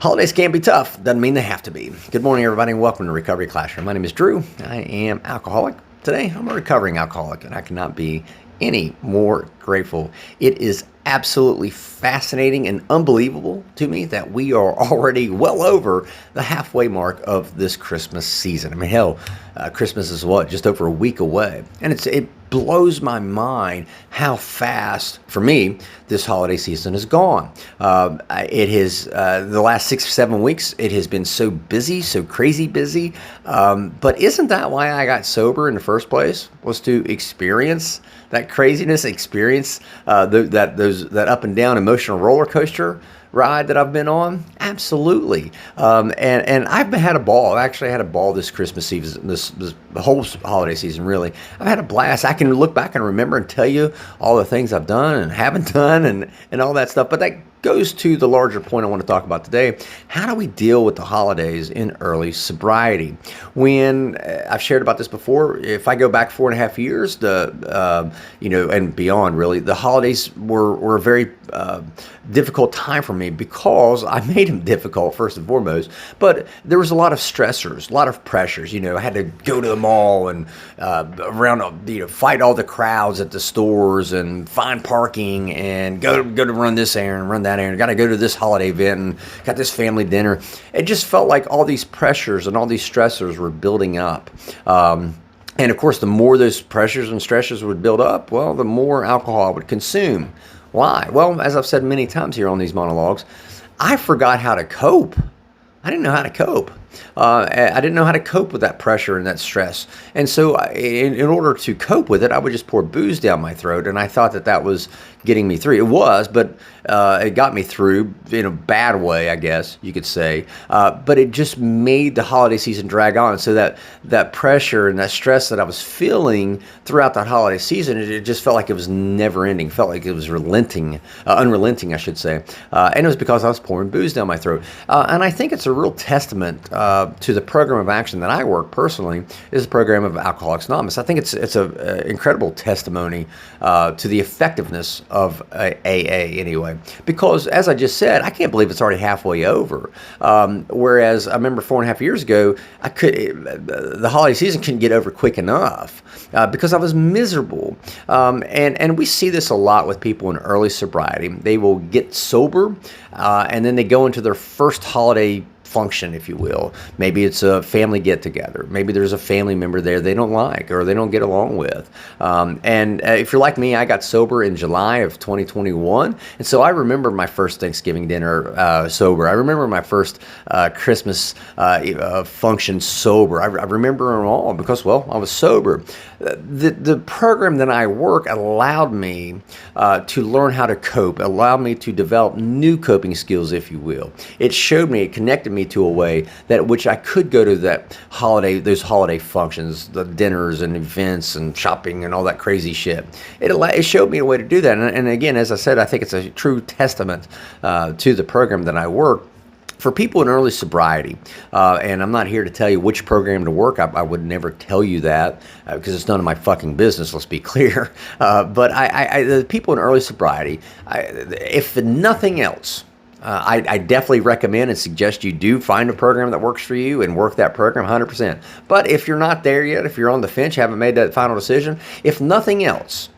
Holidays can be tough. Doesn't mean they have to be. Good morning, everybody, and welcome to Recovery Classroom. My name is Drew. I am alcoholic. Today, I'm a recovering alcoholic, and I cannot be any more grateful. It is absolutely fascinating and unbelievable to me that we are already well over the halfway mark of this Christmas season. I mean, hell, Christmas is what, just over a week away. And it blows my mind how fast, for me, this holiday season has gone. It has, the last 6 or 7 weeks, it has been so busy, so crazy busy. But isn't that why I got sober in the first place? Was to experience that craziness, experience that up and down emotional roller coaster ride that I've been on? Absolutely. And I've had a ball. I actually had a ball this Christmas season, the whole holiday season, really. I've had a blast. I can look back and remember and tell you all the things I've done and haven't done and all that stuff. But that goes to the larger point I want to talk about today. How do we deal with the holidays in early sobriety? When I've shared about this before, if I go back 4.5 years, and beyond, really, the holidays were a very difficult time for me because I made them difficult, first and foremost. But there was a lot of stressors, a lot of pressures. I had to go to the mall and fight all the crowds at the stores and find parking and go to run this errand, run that errand. Got to go to this holiday event and got this family dinner. It just felt like all these pressures and all these stressors were building up. And of course, the more those pressures and stressors would build up, well, the more alcohol I would consume. Why? Well, as I've said many times here on these monologues, I forgot how to cope. I didn't know how to cope. I didn't know how to cope with that pressure and that stress. And so in order to cope with it, I would just pour booze down my throat. And I thought that was getting me through. It was, but it got me through in a bad way, I guess you could say. But it just made the holiday season drag on. So that pressure and that stress that I was feeling throughout that holiday season, it just felt like it was never ending. Felt like it was unrelenting, I should say. And it was because I was pouring booze down my throat. And I think it's a real testament to the program of action that I work personally is the program of Alcoholics Anonymous. I think it's an incredible testimony to the effectiveness of AA anyway, because as I just said, I can't believe it's already halfway over. Whereas I remember 4.5 years ago, the holiday season couldn't get over quick enough because I was miserable. And we see this a lot with people in early sobriety. They will get sober and then they go into their first holiday function, if you will. Maybe it's a family get-together. Maybe there's a family member there they don't like or they don't get along with. And if you're like me, I got sober in July of 2021. And so I remember my first Thanksgiving dinner sober. I remember my first Christmas function sober. I remember them all because, well, I was sober. The program that I work allowed me to learn how to cope, allowed me to develop new coping skills, if you will. It showed me, it connected me to a way that which I could go to those holiday functions, the dinners and events and shopping and all that crazy shit. It showed me a way to do that. And again, as I said, I think it's a true testament to the program that I work. For people in early sobriety, and I'm not here to tell you which program to work, I would never tell you that because it's none of my fucking business, let's be clear. But the people in early sobriety, if nothing else, I definitely recommend and suggest you do find a program that works for you and work that program 100%. But if you're not there yet, if you're on the fence, you haven't made that final decision, if nothing else,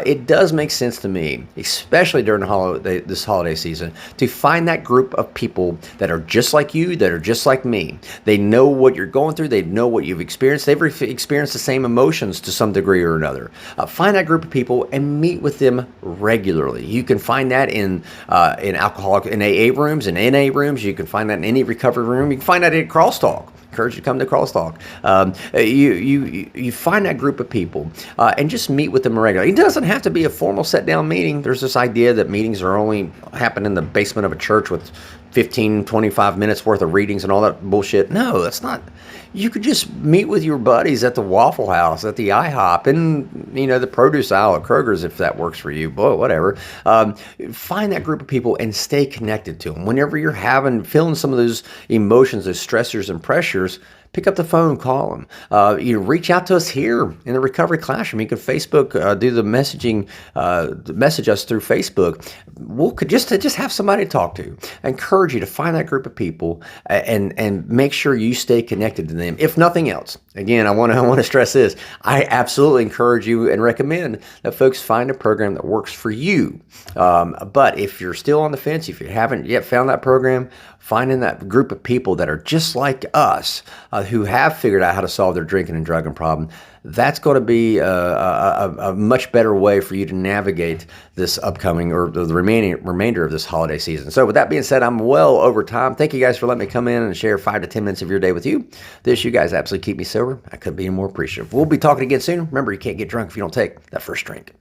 it does make sense to me, especially during this holiday season, to find that group of people that are just like you, that are just like me. They know what you're going through. They know what you've experienced. They've experienced the same emotions to some degree or another. Find that group of people and meet with them regularly. You can find that in AA rooms, in NA rooms. You can find that in any recovery room. You can find that at Crosstalk. Encourage you to come to Crosstalk. You find that group of people and just meet with them regularly. It doesn't have to be a formal sit-down meeting. There's this idea that meetings are only happen in the basement of a church with 15, 25 minutes worth of readings and all that bullshit. No, that's not. You could just meet with your buddies at the Waffle House, at the IHOP, and the produce aisle at Kroger's if that works for you. Boy, whatever. Find that group of people and stay connected to them. Whenever you're feeling some of those emotions, those stressors and pressures, pick up the phone, call them. You reach out to us here in the Recovery Classroom. You can Facebook, do the messaging, message us through Facebook. We'll could just have somebody to talk to. I encourage you to find that group of people and make sure you stay connected to them. If nothing else, again, I want to stress this. I absolutely encourage you and recommend that folks find a program that works for you. But if you're still on the fence, if you haven't yet found that program, finding that group of people that are just like us, who have figured out how to solve their drinking and drugging problem, that's going to be a much better way for you to navigate this upcoming or the remainder of this holiday season. So with that being said, I'm well over time. Thank you guys for letting me come in and share 5 to 10 minutes of your day with you. You guys absolutely keep me sober. I couldn't be more appreciative. We'll be talking again soon. Remember, you can't get drunk if you don't take that first drink.